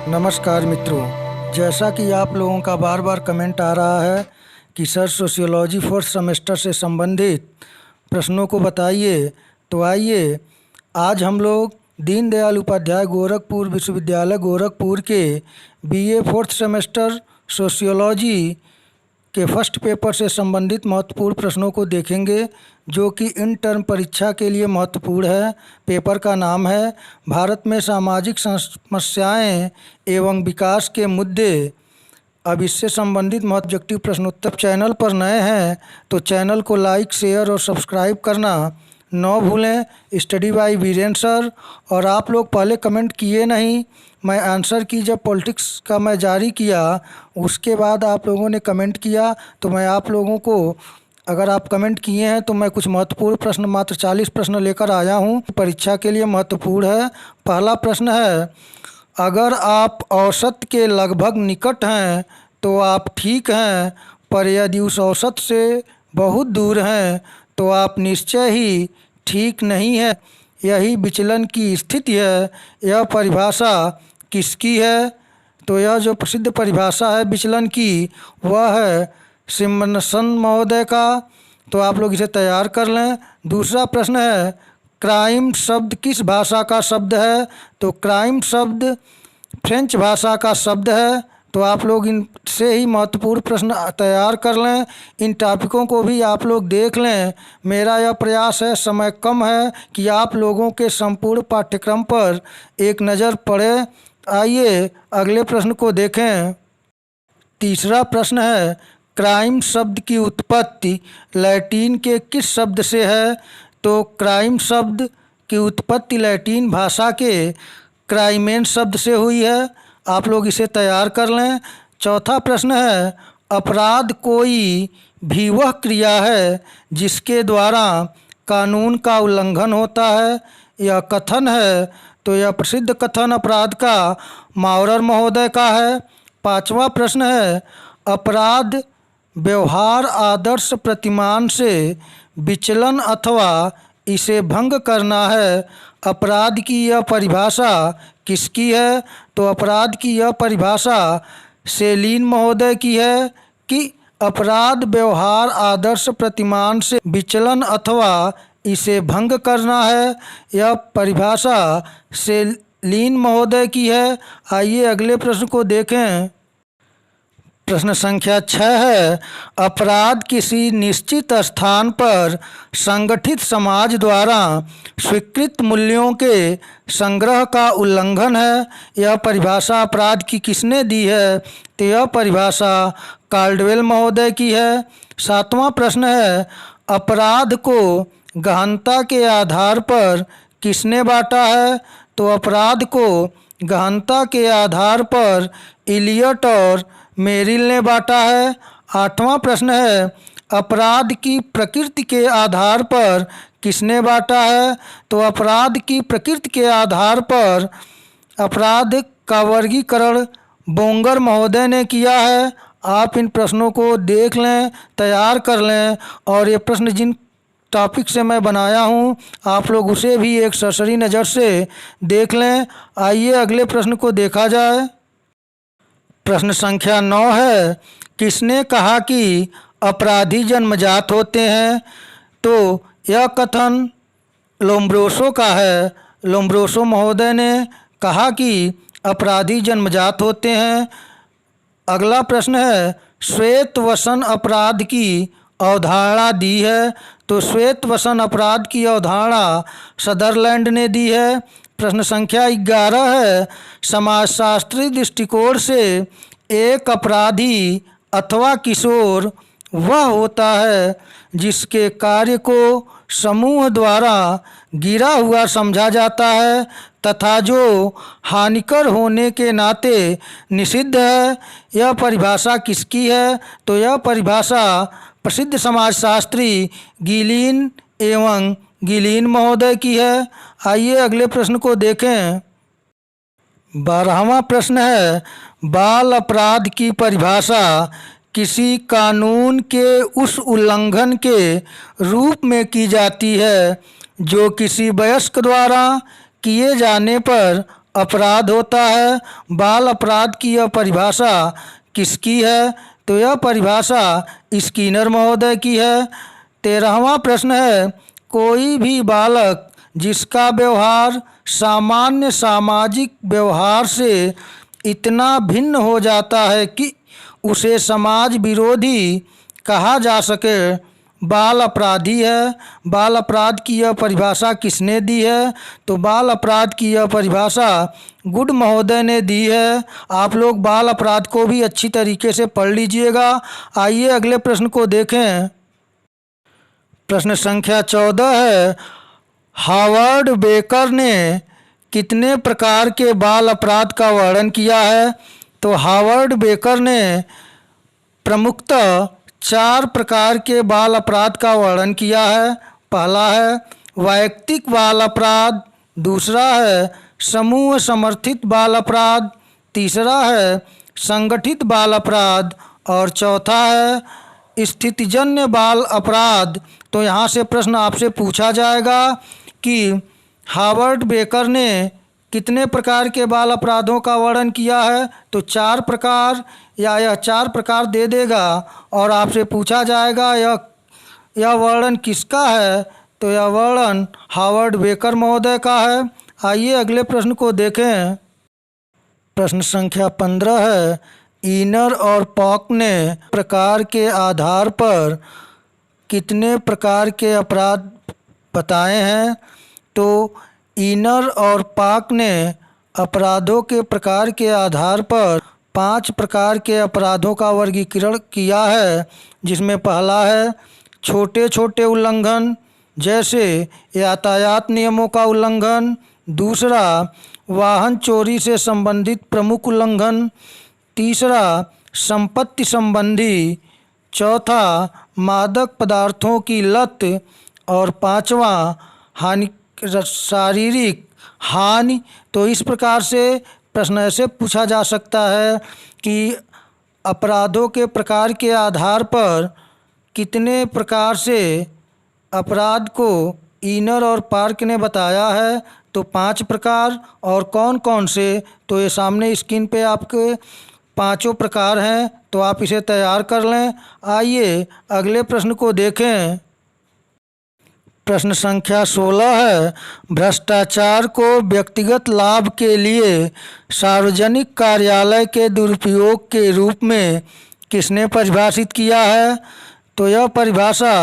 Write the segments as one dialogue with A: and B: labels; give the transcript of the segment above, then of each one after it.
A: नमस्कार मित्रों, जैसा कि आप लोगों का बार बार कमेंट आ रहा है कि सर सोशियोलॉजी फोर्थ सेमेस्टर से संबंधित प्रश्नों को बताइए, तो आइए आज हम लोग दीनदयाल उपाध्याय गोरखपुर विश्वविद्यालय गोरखपुर के बीए फोर्थ सेमेस्टर सोशियोलॉजी के फर्स्ट पेपर से संबंधित महत्वपूर्ण प्रश्नों को देखेंगे, जो कि इन टर्म परीक्षा के लिए महत्वपूर्ण है। पेपर का नाम है भारत में सामाजिक समस्याएं एवं विकास के मुद्दे। अब इससे संबंधित ऑब्जेक्टिव प्रश्नोत्तर। चैनल पर नए हैं तो चैनल को लाइक, शेयर और सब्सक्राइब करना न भूलें। Study by Virendra sir. और आप लोग पहले कमेंट किए नहीं, मैं आंसर की जब पॉलिटिक्स का मैं जारी किया उसके बाद आप लोगों ने कमेंट किया, तो मैं आप लोगों को, अगर आप कमेंट किए हैं तो मैं कुछ महत्वपूर्ण प्रश्न, मात्र 40 प्रश्न लेकर आया हूं, परीक्षा के लिए महत्वपूर्ण है। पहला प्रश्न है, अगर आप औसत के लगभग निकट हैं तो आप ठीक हैं, पर यदि उस औसत से बहुत दूर हैं तो आप निश्चय ही ठीक नहीं है। यही विचलन की स्थिति है। यह परिभाषा किसकी है? तो यह जो प्रसिद्ध परिभाषा है विचलन की, वह है सिमनसन महोदय का। तो आप लोग इसे तैयार कर लें। दूसरा प्रश्न है, क्राइम शब्द किस भाषा का शब्द है? तो क्राइम शब्द फ्रेंच भाषा का शब्द है। तो आप लोग इनसे ही महत्वपूर्ण प्रश्न तैयार कर लें। इन टॉपिकों को भी आप लोग देख लें। मेरा यह प्रयास है, समय कम है, कि आप लोगों के संपूर्ण पाठ्यक्रम पर एक नज़र पड़े। आइए अगले प्रश्न को देखें। तीसरा प्रश्न है, क्राइम शब्द की उत्पत्ति लैटिन के किस शब्द से है? तो क्राइम शब्द की उत्पत्ति लैटिन भाषा के क्राइमेन शब्द से हुई है। आप लोग इसे तैयार कर लें। चौथा प्रश्न है, अपराध कोई भी वह क्रिया है जिसके द्वारा कानून का उल्लंघन होता है। यह कथन है। तो यह प्रसिद्ध कथन अपराध का माउरर महोदय का है। पांचवा प्रश्न है, अपराध व्यवहार आदर्श प्रतिमान से विचलन अथवा इसे भंग करना है। अपराध की यह परिभाषा किसकी है? तो अपराध की यह परिभाषा सेलिन महोदय की है कि अपराध व्यवहार आदर्श प्रतिमान से विचलन अथवा इसे भंग करना है। यह परिभाषा सेलिन महोदय की है। आइए अगले प्रश्न को देखें। प्रश्न संख्या 6 है, अपराध किसी निश्चित स्थान पर संगठित समाज द्वारा स्वीकृत मूल्यों के संग्रह का उल्लंघन है। यह परिभाषा अपराध की किसने दी है? तो यह परिभाषा काल्डवेल महोदय की है। सातवां प्रश्न है, अपराध को गहनता के आधार पर किसने बांटा है? तो अपराध को गहनता के आधार पर इलियट और मेरिल ने बांटा है। आठवां प्रश्न है, अपराध की प्रकृति के आधार पर किसने बांटा है? तो अपराध की प्रकृति के आधार पर अपराध का वर्गीकरण बोंगर महोदय ने किया है। आप इन प्रश्नों को देख लें, तैयार कर लें, और ये प्रश्न जिन टॉपिक से मैं बनाया हूँ आप लोग उसे भी एक सरसरी नज़र से देख लें। आइए अगले प्रश्न को देखा जाए। प्रश्न संख्या 9 है, किसने कहा कि अपराधी जन्मजात होते हैं? तो यह कथन लोम्ब्रोसो का है। लोम्ब्रोसो महोदय ने कहा कि अपराधी जन्मजात होते हैं। अगला प्रश्न है, श्वेत वसन अपराध की अवधारणा दी है। तो श्वेत वसन अपराध की अवधारणा सदरलैंड ने दी है। प्रश्न संख्या 11 है, समाजशास्त्री दृष्टिकोण से एक अपराधी अथवा किशोर वह होता है जिसके कार्य को समूह द्वारा गिरा हुआ समझा जाता है तथा जो हानिकर होने के नाते निषिद्ध है। यह परिभाषा किसकी है? तो यह परिभाषा प्रसिद्ध समाजशास्त्री गिलीन एवं गिलीन महोदय की है। आइए अगले प्रश्न को देखें। 12वां प्रश्न है, बाल अपराध की परिभाषा किसी कानून के उस उल्लंघन के रूप में की जाती है जो किसी वयस्क द्वारा किए जाने पर अपराध होता है। बाल अपराध की यह परिभाषा किसकी है? तो यह परिभाषा स्किनर महोदय की है। 13वां प्रश्न है, कोई भी बालक जिसका व्यवहार सामान्य सामाजिक व्यवहार से इतना भिन्न हो जाता है कि उसे समाज विरोधी कहा जा सके, बाल अपराधी है। बाल अपराध की यह परिभाषा किसने दी है? तो बाल अपराध की यह परिभाषा गुड महोदय ने दी है। आप लोग बाल अपराध को भी अच्छी तरीके से पढ़ लीजिएगा। आइए अगले प्रश्न को देखें। प्रश्न संख्या 14 है, हावर्ड बेकर ने कितने प्रकार के बाल अपराध का वर्णन किया है? तो हावर्ड बेकर ने प्रमुखतः 4 प्रकार के बाल अपराध का वर्णन किया है। पहला है वैयक्तिक बाल अपराध, दूसरा है समूह समर्थित बाल अपराध, तीसरा है संगठित बाल अपराध और चौथा है स्थितिजन्य बाल अपराध। तो यहाँ से प्रश्न आपसे पूछा जाएगा कि हावर्ड बेकर ने कितने प्रकार के बाल अपराधों का वर्णन किया है? तो 4 प्रकार, या यह 4 प्रकार दे देगा और आपसे पूछा जाएगा यह वर्णन किसका है? तो यह वर्णन हावर्ड बेकर महोदय का है। आइए अगले प्रश्न को देखें। प्रश्न संख्या 15 है, इनर और पॉक ने प्रकार के आधार पर कितने प्रकार के अपराध बताए हैं? तो इनर और पॉक ने अपराधों के प्रकार के आधार पर 5 प्रकार के अपराधों का वर्गीकरण किया है, जिसमें पहला है छोटे छोटे उल्लंघन, जैसे यातायात नियमों का उल्लंघन, दूसरा वाहन चोरी से संबंधित प्रमुख उल्लंघन, तीसरा संपत्ति संबंधी, चौथा मादक पदार्थों की लत और पांचवा शारीरिक हानि। तो इस प्रकार से प्रश्न ऐसे पूछा जा सकता है कि अपराधों के प्रकार के आधार पर कितने प्रकार से अपराध को इनर और पार्क ने बताया है? तो 5 प्रकार। और कौन कौन से? तो ये सामने स्क्रीन पे आपके 5 प्रकार हैं, तो आप इसे तैयार कर लें। आइए अगले प्रश्न को देखें। प्रश्न संख्या 16 है, भ्रष्टाचार को व्यक्तिगत लाभ के लिए सार्वजनिक कार्यालय के दुरुपयोग के रूप में किसने परिभाषित किया है? तो यह परिभाषा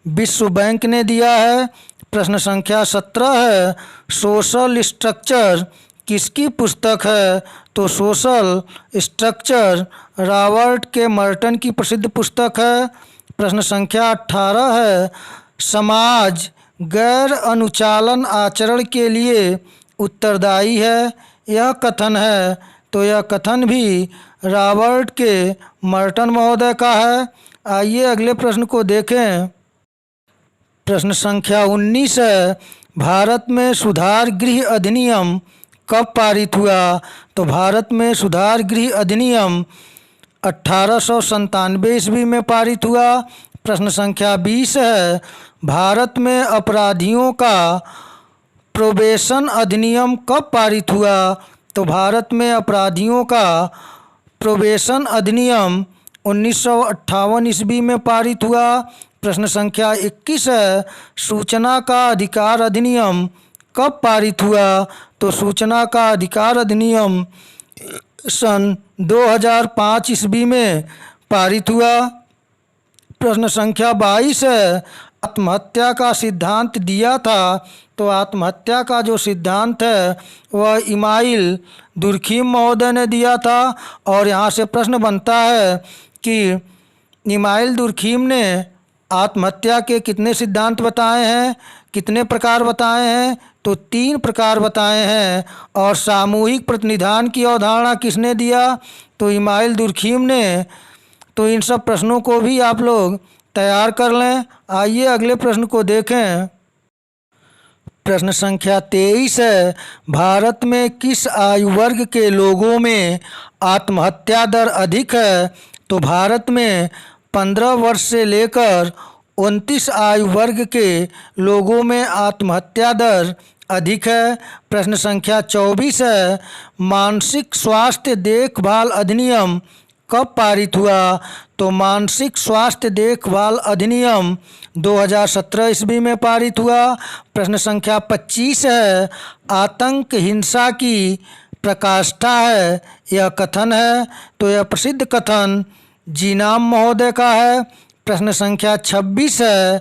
A: विश्व बैंक ने दिया है। प्रश्न संख्या 17 है, सोशल स्ट्रक्चर किसकी पुस्तक है? तो सोशल स्ट्रक्चर रॉबर्ट के मर्टन की प्रसिद्ध पुस्तक है। प्रश्न संख्या 18 है, समाज गैर अनुचालन आचरण के लिए उत्तरदायी है, यह कथन है। तो यह कथन भी रॉबर्ट के मर्टन महोदय का है। आइए अगले प्रश्न को देखें। प्रश्न संख्या 19 है, भारत में सुधार गृह अधिनियम कब पारित हुआ? तो भारत में सुधार गृह अधिनियम 1897 ईस्वी में पारित हुआ। प्रश्न संख्या 20 है, भारत में अपराधियों का प्रोबेशन अधिनियम कब पारित हुआ? तो भारत में अपराधियों का प्रोबेशन अधिनियम 1958 ईस्वी में पारित हुआ। प्रश्न संख्या 21 है, सूचना का अधिकार अधिनियम कब पारित हुआ? तो सूचना का अधिकार अधिनियम सन 2005 ईस्वी में पारित हुआ। प्रश्न संख्या 22 है, आत्महत्या का सिद्धांत दिया था। तो आत्महत्या का जो सिद्धांत है वह इमाइल दुर्खीम महोदय ने दिया था। और यहाँ से प्रश्न बनता है कि इमाइल दुर्खीम ने आत्महत्या के कितने सिद्धांत बताए हैं, कितने प्रकार बताए हैं? तो 3 प्रकार बताए हैं। और सामूहिक प्रतिनिधान की अवधारणा किसने दिया? तो इमाइल दुर्खीम ने। तो इन सब प्रश्नों को भी आप लोग तैयार कर लें। आइए अगले प्रश्न को देखें। प्रश्न संख्या 23 है, भारत में किस आयु वर्ग के लोगों में आत्महत्या दर अधिक है? तो भारत में 15 वर्ष से लेकर 29 आयु वर्ग के लोगों में आत्महत्या दर अधिक है। प्रश्न संख्या 24 है, मानसिक स्वास्थ्य देखभाल अधिनियम कब पारित हुआ? तो मानसिक स्वास्थ्य देखभाल अधिनियम 2017 ईस्वी में पारित हुआ। प्रश्न संख्या 25 है, आतंक हिंसा की प्रकाष्ठा है, यह कथन है। तो यह प्रसिद्ध कथन जीनाम महोदय का है। प्रश्न संख्या 26 है,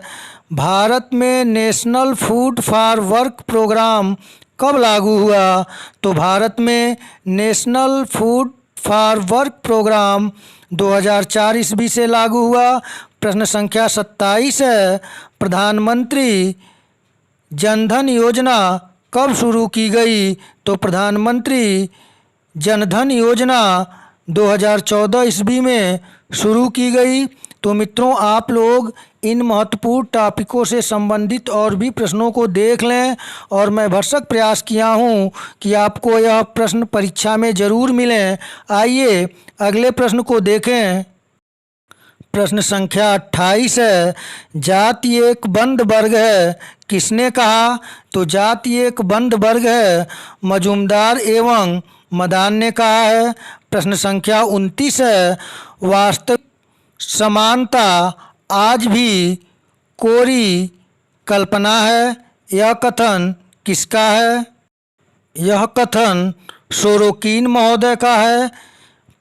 A: भारत में national food for work programme कब लागू हुआ? तो भारत में national food for work programme 2004 ईस्वी से लागू हुआ। प्रश्न संख्या 27 है, प्रधानमंत्री जनधन योजना कब शुरू की गई? तो प्रधानमंत्री जनधन योजना 2014 ईस्वी में शुरू की गई। तो मित्रों, आप लोग इन महत्वपूर्ण टॉपिकों से संबंधित और भी प्रश्नों को देख लें और मैं भरसक प्रयास किया हूँ कि आपको यह प्रश्न परीक्षा में ज़रूर मिलें। आइए अगले प्रश्न को देखें। प्रश्न संख्या 28 है, जाति एक बंद वर्ग है, किसने कहा? तो जाति एक बंद वर्ग है, मजूमदार एवं मदान ने कहा है। प्रश्न संख्या 29 है, वास्तविक समानता आज भी कोरी कल्पना है, यह कथन किसका है? यह कथन सोरोकिन महोदय का है।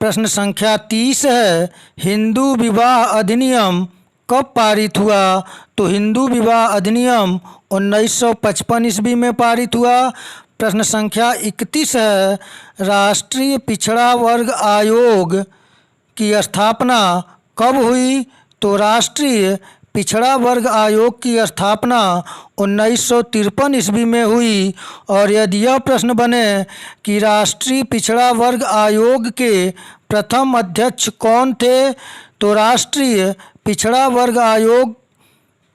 A: प्रश्न संख्या 30 है, हिंदू विवाह अधिनियम कब पारित हुआ? तो हिंदू विवाह अधिनियम 1955 ईस्वी में पारित हुआ। प्रश्न संख्या 31 है, राष्ट्रीय पिछड़ा वर्ग आयोग की स्थापना कब हुई? तो राष्ट्रीय पिछड़ा वर्ग आयोग की स्थापना 1953 ईस्वी में हुई। और यदि यह प्रश्न बने कि राष्ट्रीय पिछड़ा वर्ग आयोग के प्रथम अध्यक्ष कौन थे? तो राष्ट्रीय पिछड़ा वर्ग आयोग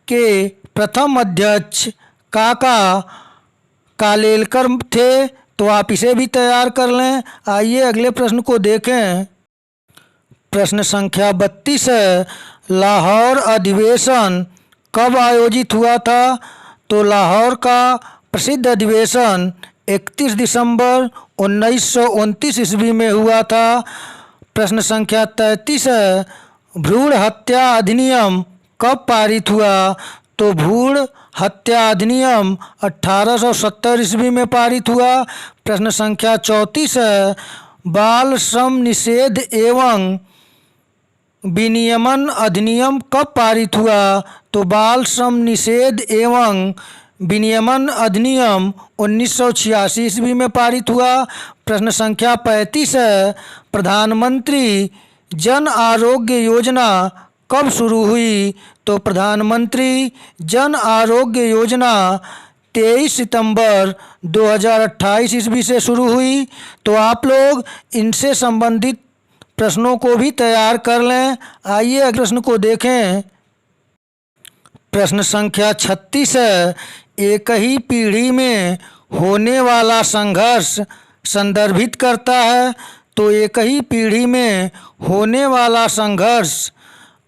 A: के प्रथम अध्यक्ष काका कालेलकर थे। तो आप इसे भी तैयार कर लें। आइए अगले प्रश्न को देखें। प्रश्न संख्या 32 है, लाहौर अधिवेशन कब आयोजित हुआ था? तो लाहौर का प्रसिद्ध अधिवेशन 31 दिसंबर 1929 ईस्वी में हुआ था। प्रश्न संख्या 33 है, भ्रूण हत्या अधिनियम कब पारित हुआ? तो भ्रूण हत्या अधिनियम 1870 ईस्वी में पारित हुआ। प्रश्न संख्या 34 है, बाल श्रम निषेध एवं विनियमन अधिनियम कब पारित हुआ? तो बाल श्रम निषेध एवं विनियमन अधिनियम 1986 ईस्वी में पारित हुआ। प्रश्न संख्या 35 है, प्रधानमंत्री जन आरोग्य योजना कब शुरू हुई? तो प्रधानमंत्री जन आरोग्य योजना 23 सितंबर 2028 ईस्वी से शुरू हुई। तो आप लोग इनसे संबंधित प्रश्नों को भी तैयार कर लें। आइए अगले प्रश्न को देखें। प्रश्न संख्या 36 है, एक ही पीढ़ी में होने वाला संघर्ष संदर्भित करता है। तो एक ही पीढ़ी में होने वाला संघर्ष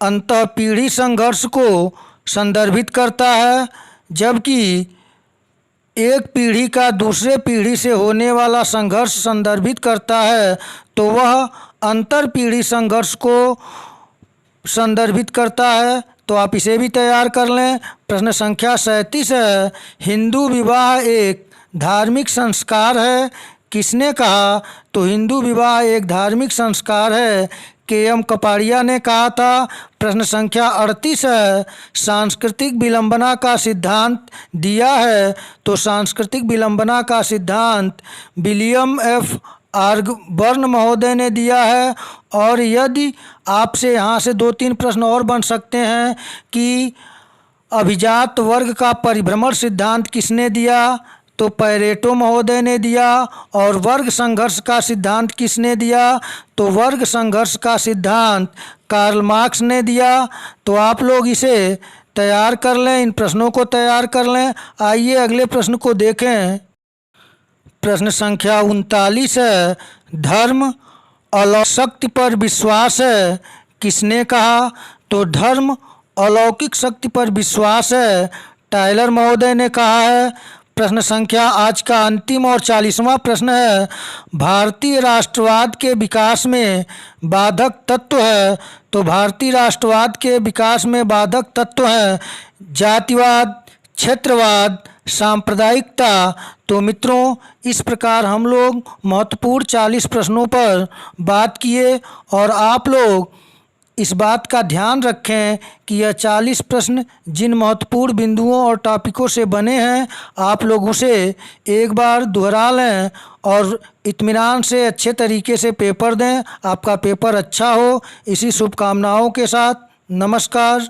A: अंतःपीढ़ी संघर्ष को संदर्भित करता है, जबकि एक पीढ़ी का दूसरे पीढ़ी से होने वाला संघर्ष संदर्भित करता है तो वह अंतरपीढ़ी संघर्ष को संदर्भित करता है। तो आप इसे भी तैयार कर लें। प्रश्न संख्या 37 है, हिंदू विवाह एक धार्मिक संस्कार है, किसने कहा? तो हिंदू विवाह एक धार्मिक संस्कार है, के.एम. कपाड़िया ने कहा था। प्रश्न संख्या 38 है, सांस्कृतिक विलंबना का सिद्धांत दिया है। तो सांस्कृतिक विलंबना का सिद्धांत विलियम एफ आर्गबर्न महोदय ने दिया है। और यदि आपसे यहाँ से 2-3 प्रश्न और बन सकते हैं कि अभिजात वर्ग का परिभ्रमण सिद्धांत किसने दिया? तो पैरेटो महोदय ने दिया। और वर्ग संघर्ष का सिद्धांत किसने दिया? तो वर्ग संघर्ष का सिद्धांत कार्ल मार्क्स ने दिया। तो आप लोग इसे तैयार कर लें, इन प्रश्नों को तैयार कर लें। आइए अगले प्रश्न को देखें। प्रश्न संख्या 39 है, धर्म अलौकिक शक्ति पर विश्वास है, किसने कहा? तो धर्म अलौकिक शक्ति पर विश्वास है, टायलर महोदय ने कहा है। प्रश्न संख्या आज का अंतिम और 40वां प्रश्न है, भारतीय राष्ट्रवाद के विकास में बाधक तत्व है। तो भारतीय राष्ट्रवाद के विकास में बाधक तत्व हैं जातिवाद, क्षेत्रवाद, सांप्रदायिकता। तो मित्रों, इस प्रकार हम लोग महत्वपूर्ण 40 प्रश्नों पर बात किए और आप लोग इस बात का ध्यान रखें कि यह 40 प्रश्न जिन महत्वपूर्ण बिंदुओं और टॉपिकों से बने हैं, आप लोग उसे एक बार दोहरा लें और इत्मीनान से अच्छे तरीके से पेपर दें। आपका पेपर अच्छा हो, इसी शुभकामनाओं के साथ नमस्कार।